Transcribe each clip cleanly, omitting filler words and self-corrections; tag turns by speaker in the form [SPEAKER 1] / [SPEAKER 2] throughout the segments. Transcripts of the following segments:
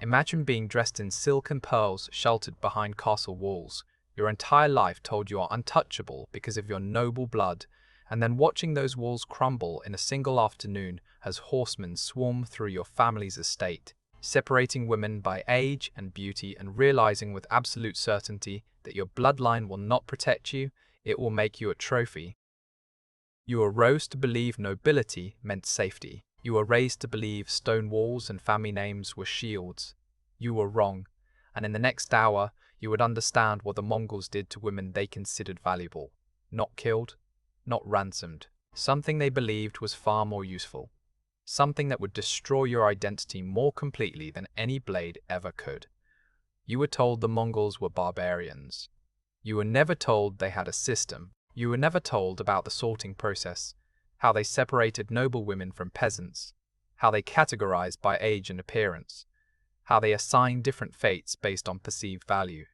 [SPEAKER 1] Imagine being dressed in silk and pearls, sheltered behind castle walls, your entire life told you are untouchable because of your noble blood, and then watching those walls crumble in a single afternoon as horsemen swarm through your family's estate, separating women by age and beauty, and realizing with absolute certainty that your bloodline will not protect you, it will make you a trophy. You were raised to believe nobility meant safety. You were raised to believe stone walls and family names were shields. You were wrong, and in the next hour you would understand what the Mongols did to women they considered valuable. Not killed, not ransomed. Something they believed was far more useful. Something that would destroy your identity more completely than any blade ever could. You were told the Mongols were barbarians. You were never told they had a system. You were never told about the sorting process, how they separated noble women from peasants, how they categorized by age and appearance, how they assigned different fates based on perceived value.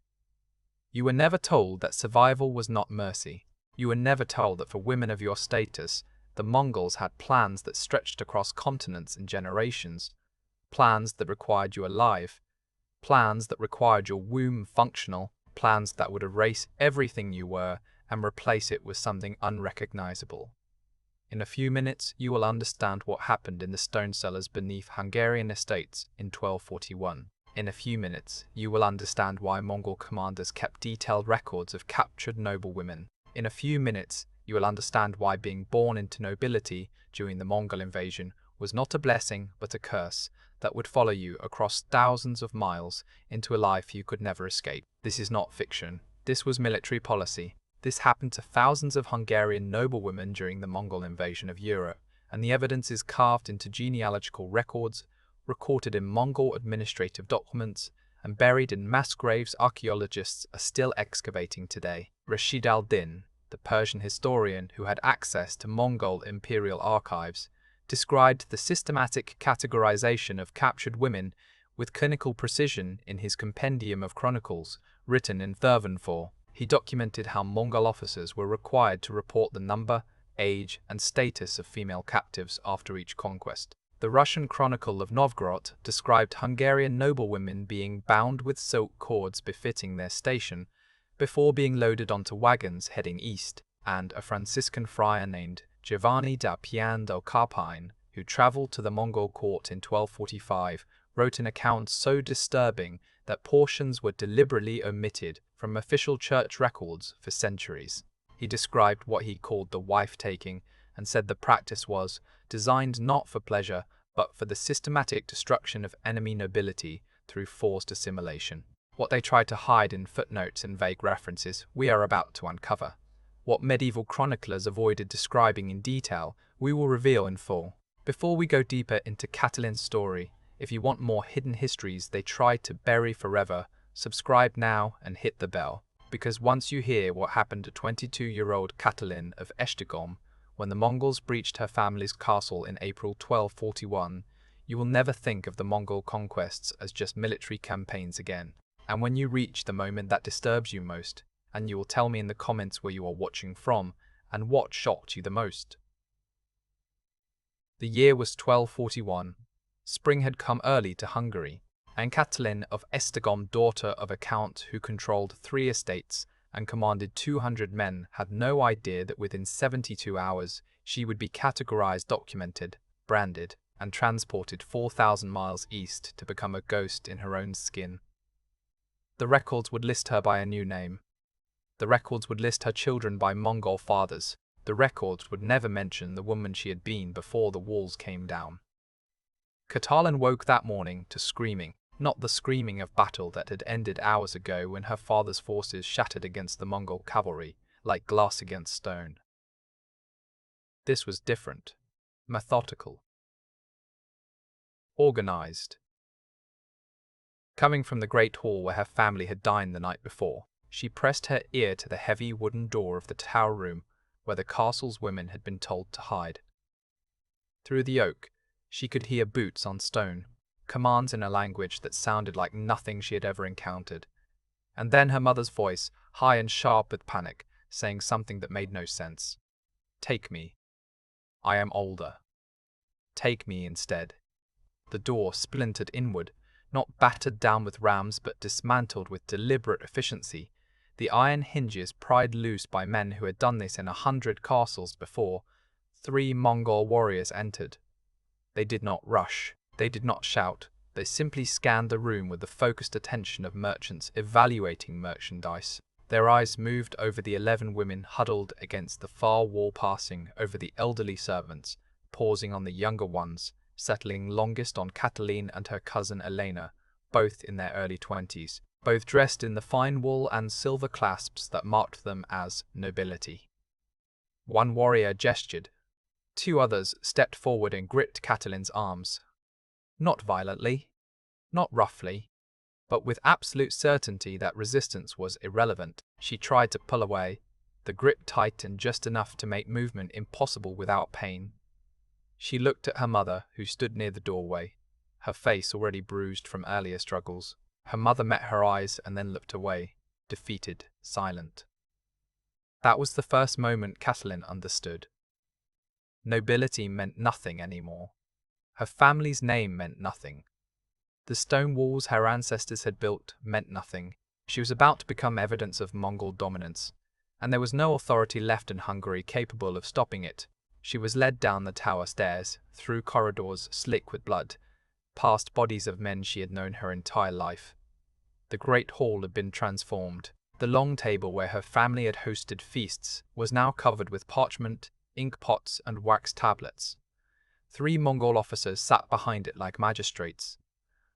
[SPEAKER 1] You were never told that survival was not mercy. You were never told that for women of your status, the Mongols had plans that stretched across continents and generations, plans that required you alive, plans that required your womb functional, plans that would erase everything you were and replace it with something unrecognizable. In a few minutes, you will understand what happened in the stone cellars beneath Hungarian estates in 1241. In a few minutes, you will understand why Mongol commanders kept detailed records of captured noble women. In a few minutes, you will understand why being born into nobility during the Mongol invasion was not a blessing but a curse that would follow you across thousands of miles into a life you could never escape. This is not fiction. This was military policy. This happened to thousands of Hungarian noblewomen during the Mongol invasion of Europe, and the evidence is carved into genealogical records, recorded in Mongol administrative documents, and buried in mass graves archaeologists are still excavating today. Rashid al-Din, the Persian historian who had access to Mongol imperial archives, described the systematic categorization of captured women with clinical precision in his compendium of chronicles, written in 1304. He documented how Mongol officers were required to report the number, age, and status of female captives after each conquest. The Russian Chronicle of Novgorod described Hungarian noblewomen being bound with silk cords befitting their station before being loaded onto wagons heading east, and a Franciscan friar named Giovanni da Pian del Carpine, who traveled to the Mongol court in 1245, wrote an account so disturbing that portions were deliberately omitted from official church records for centuries. He described what he called the wife-taking and said the practice was designed not for pleasure but for the systematic destruction of enemy nobility through forced assimilation. What they tried to hide in footnotes and vague references we are about to uncover. What medieval chroniclers avoided describing in detail we will reveal in full. Before we go deeper into Catalin's story, if you want more hidden histories they tried to bury forever, subscribe now and hit the bell, because once you hear what happened to 22-year-old Catalin of Esztergom when the Mongols breached her family's castle in April 1241, you will never think of the Mongol conquests as just military campaigns again. And when you reach the moment that disturbs you most, and you will tell me in the comments where you are watching from and what shocked you the most. The year was 1241. Spring had come early to Hungary, and Catalin of Esztergom, daughter of a count who controlled 3 estates and commanded 200 men, had no idea that within 72 hours she would be categorized, documented, branded, and transported 4,000 miles east to become a ghost in her own skin. The records would list her by a new name. The records would list her children by Mongol fathers. The records would never mention the woman she had been before the walls came down. Catalin woke that morning to screaming, not the screaming of battle that had ended hours ago when her father's forces shattered against the Mongol cavalry, like glass against stone. This was different, methodical, organized. Coming from the great hall where her family had dined the night before, she pressed her ear to the heavy wooden door of the tower room where the castle's women had been told to hide. Through the oak, she could hear boots on stone, commands in a language that sounded like nothing she had ever encountered, and then her mother's voice, high and sharp with panic, saying something that made no sense. "Take me. I am older. Take me instead." The door splintered inward, not battered down with rams but dismantled with deliberate efficiency. The iron hinges pried loose by men who had done this in 100 castles before. 3 Mongol warriors entered. They did not rush. They did not shout. They simply scanned the room with the focused attention of merchants evaluating merchandise. Their eyes moved over the 11 women huddled against the far wall, passing over the elderly servants, pausing on the younger ones, settling longest on Cataline and her cousin Elena, both in their early 20s, both dressed in the fine wool and silver clasps that marked them as nobility. One warrior gestured. 2 others stepped forward and gripped Cataline's arms. Not violently, not roughly, but with absolute certainty that resistance was irrelevant. She tried to pull away, the grip tightened just enough to make movement impossible without pain. She looked at her mother, who stood near the doorway, her face already bruised from earlier struggles. Her mother met her eyes and then looked away, defeated, silent. That was the first moment Cataline understood. Nobility meant nothing anymore. Her family's name meant nothing. The stone walls her ancestors had built meant nothing. She was about to become evidence of Mongol dominance, and there was no authority left in Hungary capable of stopping it. She was led down the tower stairs, through corridors slick with blood, past bodies of men she had known her entire life. The great hall had been transformed. The long table where her family had hosted feasts was now covered with parchment, ink pots, and wax tablets. 3 Mongol officers sat behind it like magistrates.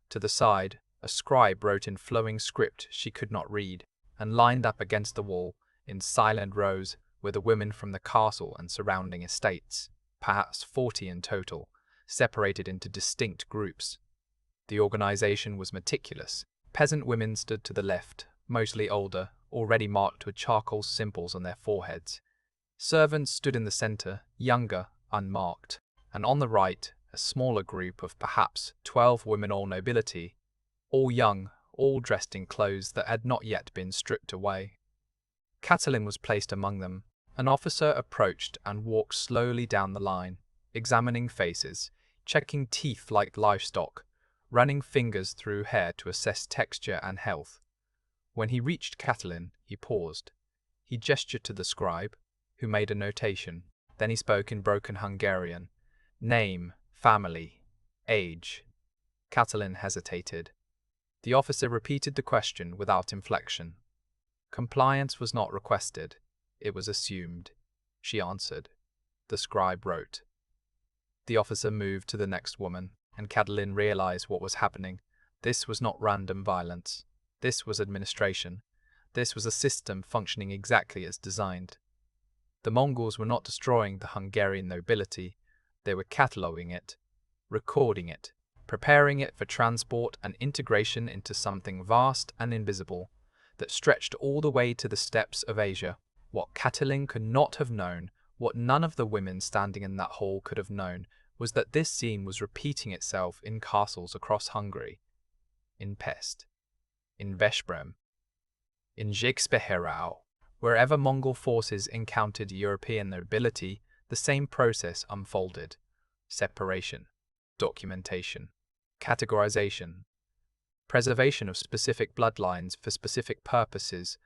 [SPEAKER 1] To the side, a scribe wrote in flowing script she could not read, and lined up against the wall, in silent rows, were the women from the castle and surrounding estates, perhaps 40 in total, separated into distinct groups. The organization was meticulous. Peasant women stood to the left, mostly older, already marked with charcoal symbols on their foreheads. Servants stood in the center, younger, unmarked, and on the right, a smaller group of perhaps 12 women, all nobility, all young, all dressed in clothes that had not yet been stripped away. Cataline was placed among them. An officer approached and walked slowly down the line, examining faces, checking teeth like livestock, running fingers through hair to assess texture and health. When he reached Cataline, he paused. He gestured to the scribe, who made a notation. Then he spoke in broken Hungarian. Name, family, age. Cataline hesitated. The officer repeated the question without inflection. Compliance was not requested. It was assumed. She answered. The scribe wrote. The officer moved to the next woman, and Cataline realized what was happening. This was not random violence. This was administration. This was a system functioning exactly as designed. The Mongols were not destroying the Hungarian nobility. They were cataloguing it, recording it, preparing it for transport and integration into something vast and invisible that stretched all the way to the steppes of Asia. What Cataline could not have known, what none of the women standing in that hall could have known, was that this scene was repeating itself in castles across Hungary, in Pest, in Veszprém, in Zsíkspehérau. Wherever Mongol forces encountered European nobility, the same process unfolded. Separation, documentation, categorization, preservation of specific bloodlines for specific purposes.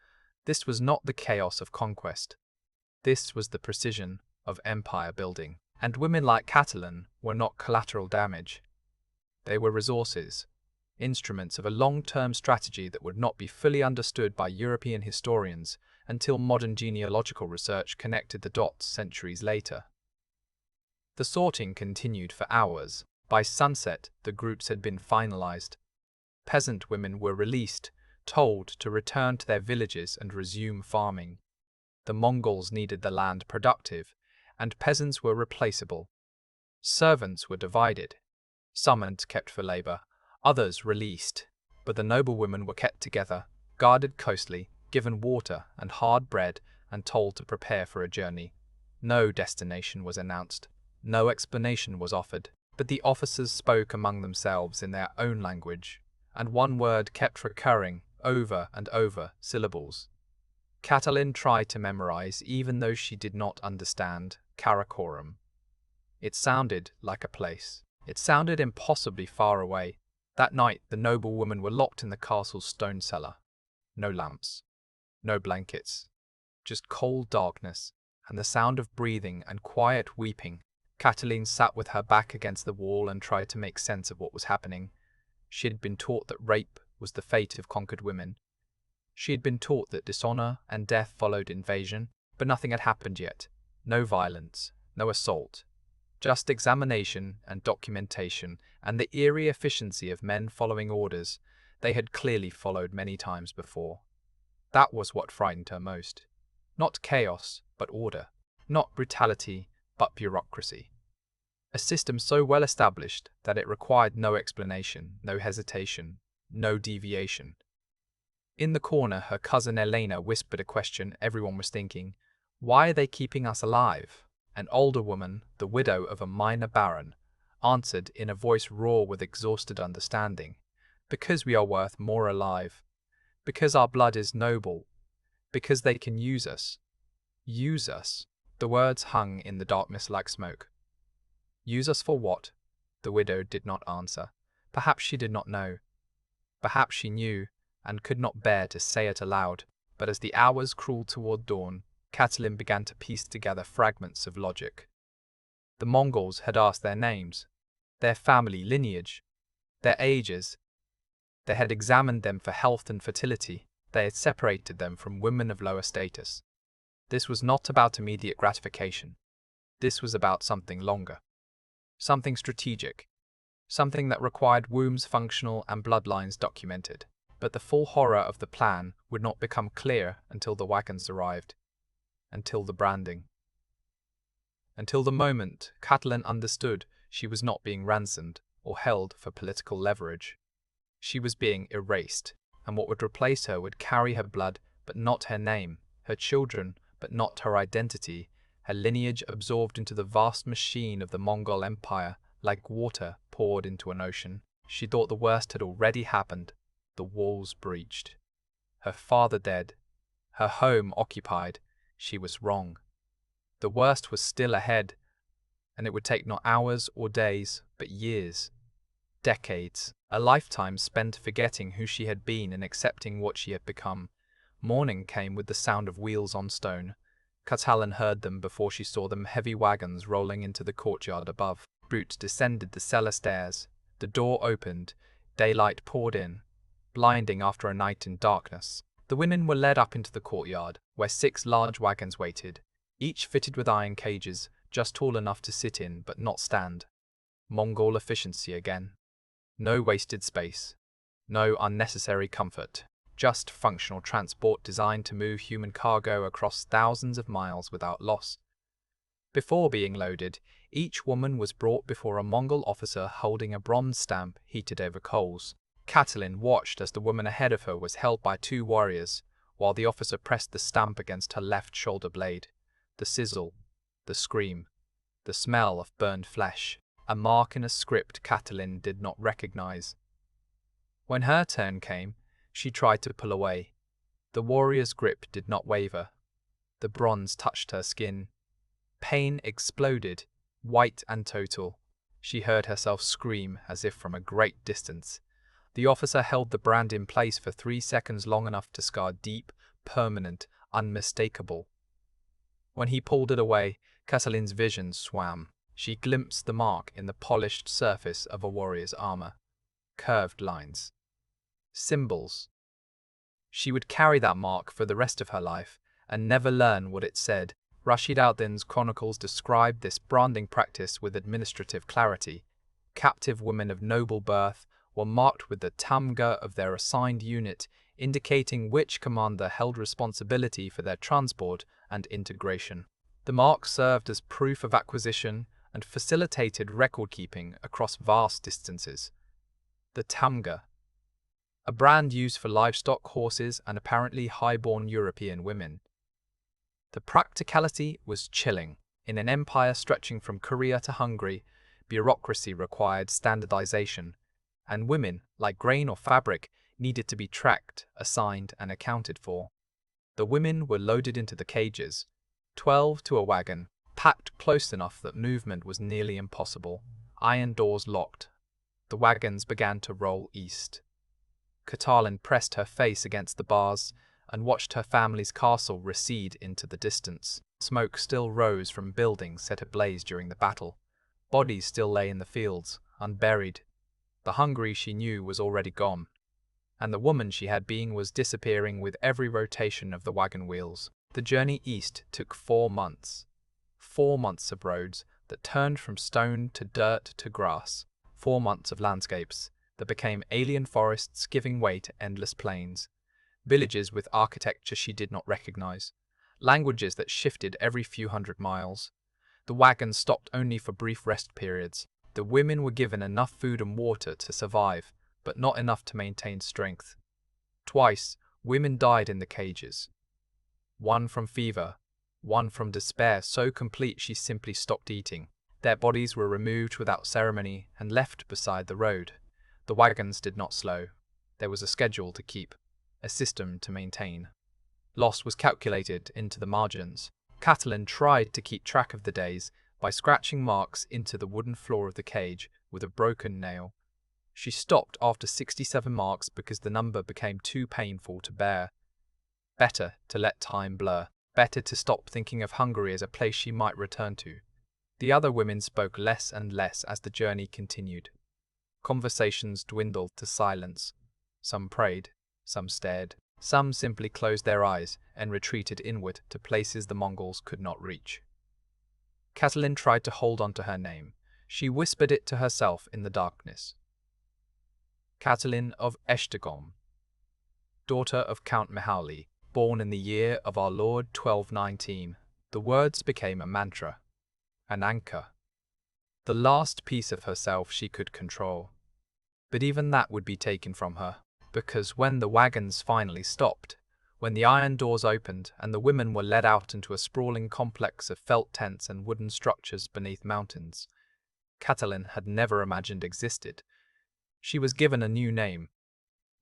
[SPEAKER 1] This was not the chaos of conquest. This was the precision of empire building. And women like Cataline were not collateral damage. They were resources, instruments of a long-term strategy that would not be fully understood by European historians until modern genealogical research connected the dots centuries later. The sorting continued for hours. By sunset, the groups had been finalized. Peasant women were released, told to return to their villages and resume farming. The Mongols needed the land productive, and peasants were replaceable. Servants were divided, some and kept for labor, others released, but the noblewomen were kept together, guarded closely, given water and hard bread, and told to prepare for a journey. No destination was announced, no explanation was offered, but the officers spoke among themselves in their own language, and one word kept recurring, over and over, syllables. Cataline tried to memorize, even though she did not understand, Karakorum. It sounded like a place. It sounded impossibly far away, That night, the noblewomen were locked in the castle's stone cellar. No lamps, no blankets, just cold darkness and the sound of breathing and quiet weeping. Catiline sat with her back against the wall and tried to make sense of what was happening. She had been taught that rape was the fate of conquered women. She had been taught that dishonor and death followed invasion, but nothing had happened yet. No violence, no assault. Just examination and documentation and the eerie efficiency of men following orders they had clearly followed many times before. That was what frightened her most. Not chaos, but order. Not brutality, but bureaucracy. A system so well established that it required no explanation, no hesitation, no deviation. In the corner, her cousin Elena whispered a question everyone was thinking. Why are they keeping us alive? An older woman, the widow of a minor baron, answered in a voice raw with exhausted understanding. Because we are worth more alive. Because our blood is noble. Because they can use us. Use us. The words hung in the darkness like smoke. Use us for what? The widow did not answer. Perhaps she did not know. Perhaps she knew, and could not bear to say it aloud. But as the hours crawled toward dawn, Catiline began to piece together fragments of logic. The Mongols had asked their names, their family lineage, their ages. They had examined them for health and fertility. They had separated them from women of lower status. This was not about immediate gratification. This was about something longer. Something strategic. Something that required wombs functional and bloodlines documented. But the full horror of the plan would not become clear until the wagons arrived. Until the branding. Until the moment Catiline understood she was not being ransomed or held for political leverage. She was being erased, and what would replace her would carry her blood but not her name, her children but not her identity, her lineage absorbed into the vast machine of the Mongol Empire like water poured into an ocean. She thought the worst had already happened, the walls breached. Her father dead, her home occupied. She was wrong. The worst was still ahead, and it would take not hours or days, but years, decades, a lifetime spent forgetting who she had been and accepting what she had become. Morning came with the sound of wheels on stone. Catiline heard them before she saw them, heavy wagons rolling into the courtyard above. Brute descended the cellar stairs. The door opened. Daylight poured in, blinding after a night in darkness. The women were led up into the courtyard, where 6 large wagons waited, each fitted with iron cages, just tall enough to sit in but not stand. Mongol efficiency again. No wasted space. No unnecessary comfort. Just functional transport designed to move human cargo across thousands of miles without loss. Before being loaded, each woman was brought before a Mongol officer holding a bronze stamp heated over coals. Catiline watched as the woman ahead of her was held by 2 warriors, while the officer pressed the stamp against her left shoulder blade. The sizzle, the scream, the smell of burned flesh, a mark in a script Catiline did not recognize. When her turn came, she tried to pull away. The warrior's grip did not waver. The bronze touched her skin. Pain exploded, white and total. She heard herself scream as if from a great distance. The officer held the brand in place for 3 seconds, long enough to scar deep, permanent, unmistakable. When he pulled it away, Catiline's vision swam. She glimpsed the mark in the polished surface of a warrior's armor. Curved lines. Symbols. She would carry that mark for the rest of her life and never learn what it said. Rashid al-Din's chronicles described this branding practice with administrative clarity. Captive women of noble birth were marked with the tamga of their assigned unit, indicating which commander held responsibility for their transport and integration. The mark served as proof of acquisition and facilitated record-keeping across vast distances. The tamga, a brand used for livestock, horses, and apparently high-born European women. The practicality was chilling. In an empire stretching from Korea to Hungary, bureaucracy required standardization, and women, like grain or fabric, needed to be tracked, assigned, and accounted for. The women were loaded into the cages, 12 to a wagon, packed close enough that movement was nearly impossible. Iron doors locked. the wagons began to roll east. Katalin pressed her face against the bars and watched her family's castle recede into the distance. Smoke still rose from buildings set ablaze during the battle. Bodies still lay in the fields, unburied. The Hungary she knew was already gone, and the woman she had been was disappearing with every rotation of the wagon wheels. The journey east took 4 months. 4 months of roads that turned from stone to dirt to grass. 4 months of landscapes that became alien forests giving way to endless plains. Villages with architecture she did not recognize. Languages that shifted every few hundred miles. The wagons stopped only for brief rest periods. The women were given enough food and water to survive, but not enough to maintain strength. Twice, women died in the cages. One from fever, one from despair so complete she simply stopped eating. Their bodies were removed without ceremony and left beside the road. The wagons did not slow. There was a schedule to keep, a system to maintain. Loss was calculated into the margins. Katalin tried to keep track of the days by scratching marks into the wooden floor of the cage with a broken nail. She stopped after 67 marks because the number became too painful to bear. Better to let time blur. Better to stop thinking of Hungary as a place she might return to. The other women spoke less and less as the journey continued. Conversations dwindled to silence. Some prayed, some stared, some simply closed their eyes and retreated inward to places the Mongols could not reach. Katalin tried to hold on to her name. She whispered it to herself in the darkness. Katalin of Esztergom, daughter of Count Mihaly, born in the year of our Lord 1219. The words became a mantra, an anchor, the last piece of herself she could control. But even that would be taken from her, because when the wagons finally stopped, when the iron doors opened and the women were led out into a sprawling complex of felt tents and wooden structures beneath mountains, Katalin had never imagined existed. She was given a new name.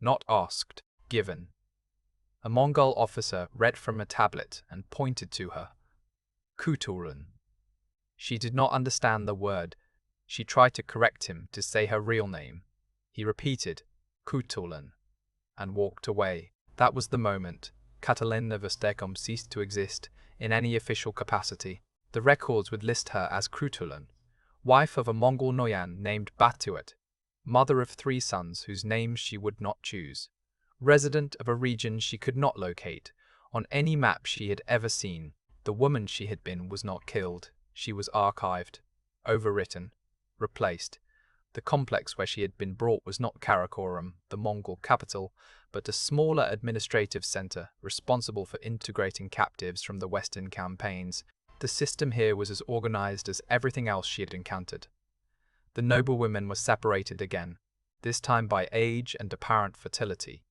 [SPEAKER 1] Not asked, given. A Mongol officer read from a tablet and pointed to her. Kuturan. She did not understand the word. She tried to correct him to say her real name. He repeated, Kutulan, and walked away. That was the moment Katalin of Esztergom ceased to exist in any official capacity. The records would list her as Kutulan, wife of a Mongol Noyan named Batuet, mother of 3 sons whose names she would not choose, resident of a region she could not locate on any map she had ever seen. The woman she had been was not killed. She was archived, overwritten, replaced. The complex where she had been brought was not Karakorum, the Mongol capital, but a smaller administrative center responsible for integrating captives from the Western campaigns. The system here was as organized as everything else she had encountered. The noblewomen were separated again, this time by age and apparent fertility.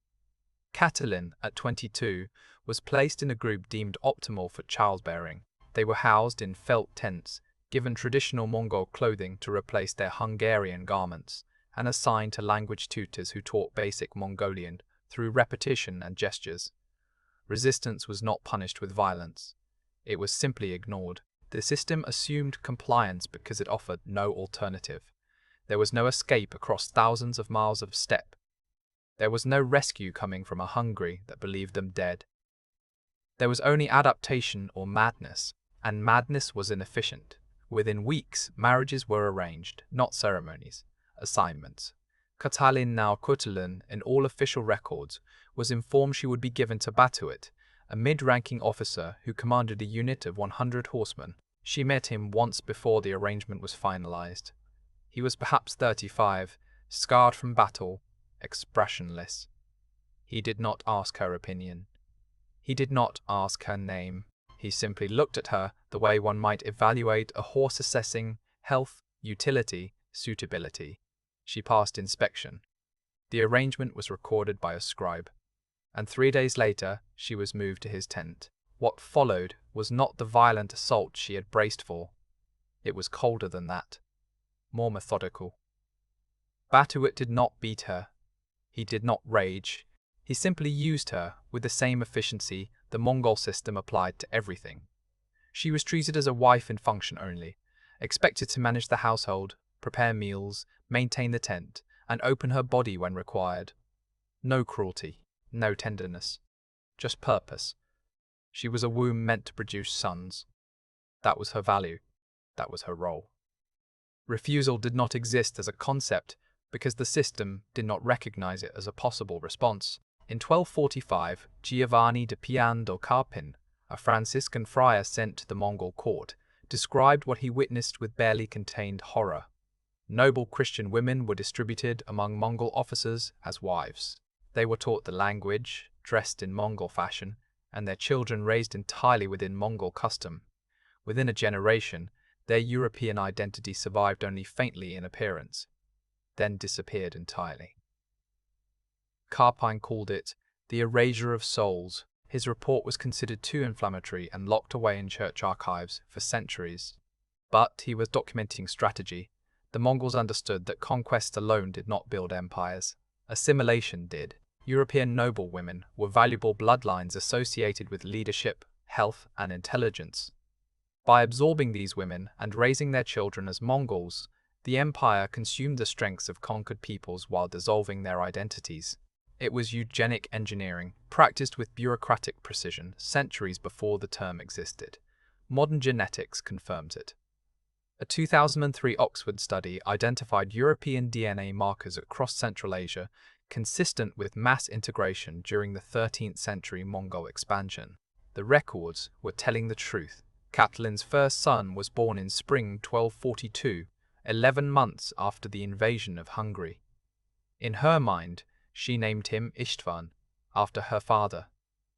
[SPEAKER 1] Katalin, at 22, was placed in a group deemed optimal for childbearing. They were housed in felt tents, given traditional Mongol clothing to replace their Hungarian garments, and assigned to language tutors who taught basic Mongolian through repetition and gestures. Resistance was not punished with violence. It was simply ignored. The system assumed compliance because it offered no alternative. There was no escape across thousands of miles of steppe. There was no rescue coming from a Hungary that believed them dead. There was only adaptation or madness, and madness was inefficient. Within weeks, marriages were arranged, not ceremonies, assignments. Katalin, now Kutulan, in all official records, was informed she would be given to Batuet, a mid-ranking officer who commanded a unit of 100 horsemen. She met him once before the arrangement was finalized. He was perhaps 35, scarred from battle, expressionless. He did not ask her opinion. He did not ask her name. He simply looked at her the way one might evaluate a horse assessing health, utility, suitability. She passed inspection. The arrangement was recorded by a scribe, and 3 days later she was moved to his tent. What followed was not the violent assault she had braced for. It was colder than that, more methodical. Batuet did not beat her. He did not rage. He simply used her with the same efficiency the Mongol system applied to everything. She was treated as a wife in function only, expected to manage the household, prepare meals, maintain the tent, and open her body when required. No cruelty, no tenderness, just purpose. She was a womb meant to produce sons. That was her value. That was her role. Refusal did not exist as a concept because the system did not recognize it as a possible response. In 1245, Giovanni de Pian do Carpin, a Franciscan friar sent to the Mongol court, described what he witnessed with barely contained horror. Noble Christian women were distributed among Mongol officers as wives. They were taught the language, dressed in Mongol fashion, and their children raised entirely within Mongol custom. Within a generation, their European identity survived only faintly in appearance, then disappeared entirely. Carpine called it the erasure of souls. His report was considered too inflammatory and locked away in church archives for centuries. But he was documenting strategy. The Mongols understood that conquest alone did not build empires. Assimilation did. European noblewomen were valuable bloodlines associated with leadership, health, and intelligence. By absorbing these women and raising their children as Mongols, the empire consumed the strengths of conquered peoples while dissolving their identities. It was eugenic engineering, practiced with bureaucratic precision centuries before the term existed. Modern genetics confirms it. A 2003 Oxford study identified European DNA markers across Central Asia, consistent with mass integration during the 13th century Mongol expansion. The records were telling the truth. Catalin's first son was born in spring 1242, 11 months after the invasion of Hungary. In her mind, she named him Istvan, after her father,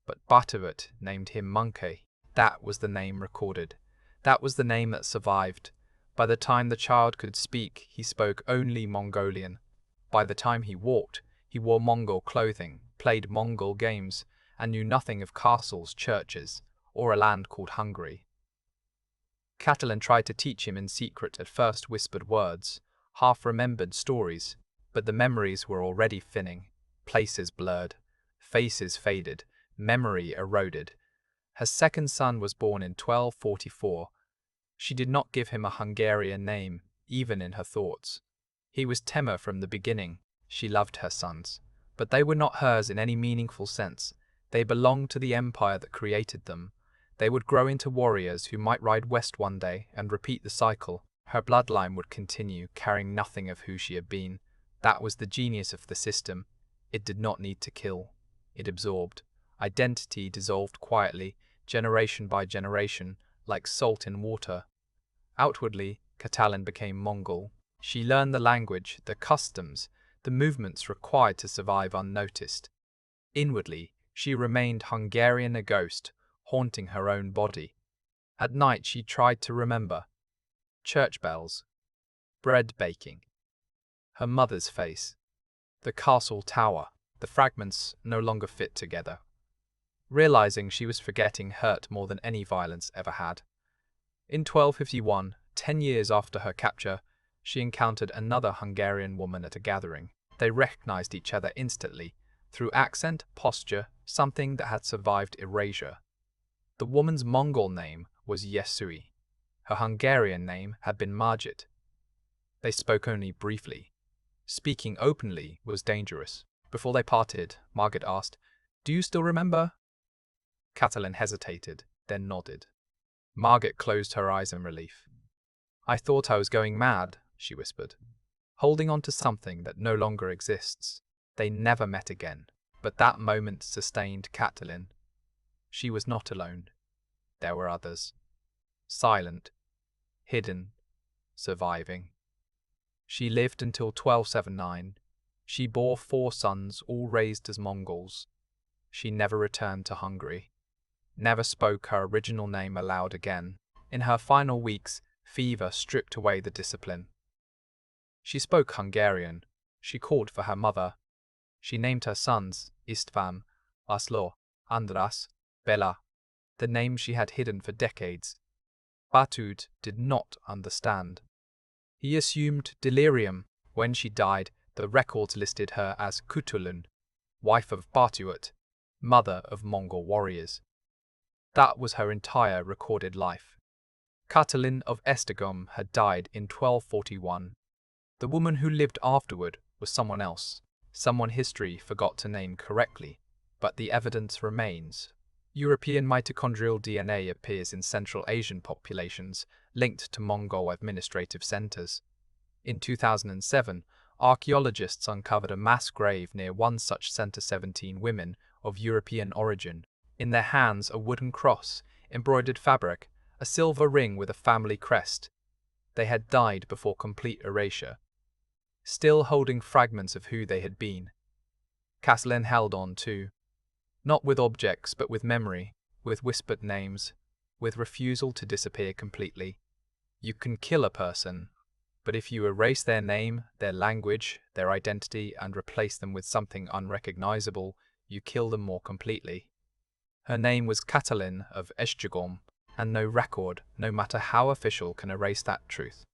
[SPEAKER 1] but Batavut named him Munke. That was the name recorded. That was the name that survived. By the time the child could speak, he spoke only Mongolian. By the time he walked, he wore Mongol clothing, played Mongol games, and knew nothing of castles, churches, or a land called Hungary. Catalin tried to teach him in secret at first whispered words, half-remembered stories, but the memories were already thinning, places blurred, faces faded, memory eroded. Her second son was born in 1244. She did not give him a Hungarian name, even in her thoughts. He was Temur from the beginning. She loved her sons, but they were not hers in any meaningful sense. They belonged to the empire that created them. They would grow into warriors who might ride west one day and repeat the cycle. Her bloodline would continue, carrying nothing of who she had been. That was the genius of the system. It did not need to kill. It absorbed. Identity dissolved quietly, generation by generation, like salt in water. Outwardly, Catalin became Mongol. She learned the language, the customs, the movements required to survive unnoticed. Inwardly, she remained Hungarian, a ghost, haunting her own body. At night she tried to remember. Church bells. Bread baking. Her mother's face. The castle tower. The fragments no longer fit together. Realizing she was forgetting hurt more than any violence ever had. In 1251, 10 years after her capture, she encountered another Hungarian woman at a gathering. They recognized each other instantly, through accent, posture, something that had survived erasure. The woman's Mongol name was Yesui. Her Hungarian name had been Margit. They spoke only briefly. Speaking openly was dangerous. Before they parted, Margit asked, "Do you still remember?" Catalin hesitated, then nodded. Margit closed her eyes in relief. "I thought I was going mad," she whispered, holding on to something that no longer exists. They never met again, but that moment sustained Catalin. She was not alone. There were others. Silent, hidden, surviving. She lived until 1279. She bore 4 sons, all raised as Mongols. She never returned to Hungary. Never spoke her original name aloud again. In her final weeks, fever stripped away the discipline. She spoke Hungarian. She called for her mother. She named her sons Istvan, Laszlo, Andras, Bela, the names she had hidden for decades. Batut did not understand. He assumed delirium. When she died, the records listed her as Kutulun, wife of Batut, mother of Mongol warriors. That was her entire recorded life. Catalin of Esztergom had died in 1241. The woman who lived afterward was someone else, someone history forgot to name correctly, but the evidence remains. European mitochondrial DNA appears in Central Asian populations linked to Mongol administrative centers. In 2007, archaeologists uncovered a mass grave near one such center, 17 women of European origin. In their hands, a wooden cross, embroidered fabric, a silver ring with a family crest. They had died before complete erasure, still holding fragments of who they had been. Caslin held on too, not with objects but with memory, with whispered names, with refusal to disappear completely. You can kill a person, but if you erase their name, their language, their identity, and replace them with something unrecognizable, you kill them more completely. Her name was Katalin of Eszczygom, and no record, no matter how official, can erase that truth.